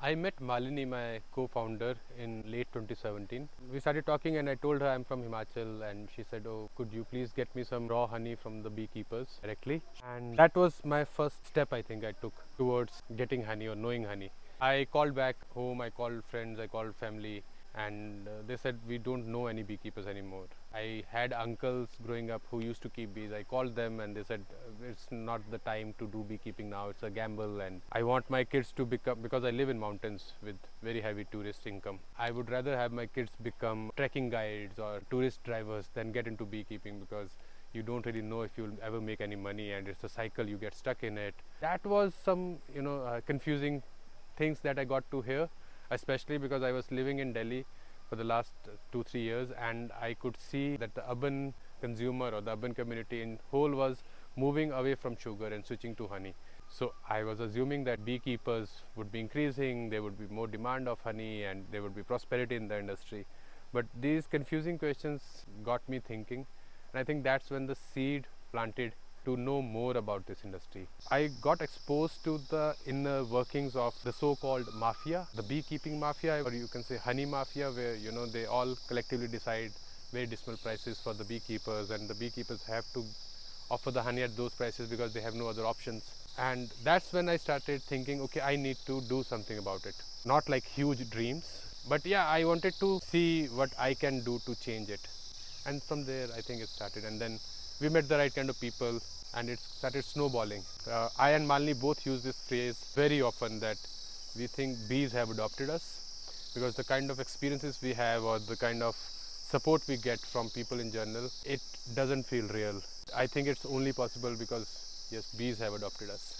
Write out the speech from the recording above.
I met Malini, my co-founder, in late 2017. We started talking and I told her I'm from Himachal, and she said, oh, could you please get me some raw honey from the beekeepers directly? And that was my first step I think I took towards getting honey or knowing honey. I called back home, I called friends, I called family, and they said we don't know any beekeepers anymore. I had uncles growing up who used to keep bees. I called them and they said it's not the time to do beekeeping now, it's a gamble, and I want my kids to become, because I live in mountains with very heavy tourist income, I would rather have my kids become trekking guides or tourist drivers than get into beekeeping, because you don't really know if you'll ever make any money and it's a cycle, you get stuck in it. That was some confusing things that I got to hear, especially because I was living in Delhi for the last 2-3 years, and I could see that the urban consumer or the urban community in whole was moving away from sugar and switching to honey. So I was assuming that beekeepers would be increasing, there would be more demand of honey, and there would be prosperity in the industry. But these confusing questions got me thinking, and I think that's when the seed planted to know more about this industry. I got exposed to the inner workings of the so-called mafia, the beekeeping mafia, or you can say honey mafia, where they all collectively decide very dismal prices for the beekeepers, and the beekeepers have to offer the honey at those prices because they have no other options. And that's when I started thinking, okay, I need to do something about it. Not like huge dreams, but yeah, I wanted to see what I can do to change it. And from there I think it started, and then we met the right kind of people and it started snowballing. I and Malini both use this phrase very often, that we think bees have adopted us, because the kind of experiences we have or the kind of support we get from people in general, it doesn't feel real. I think it's only possible because yes, bees have adopted us.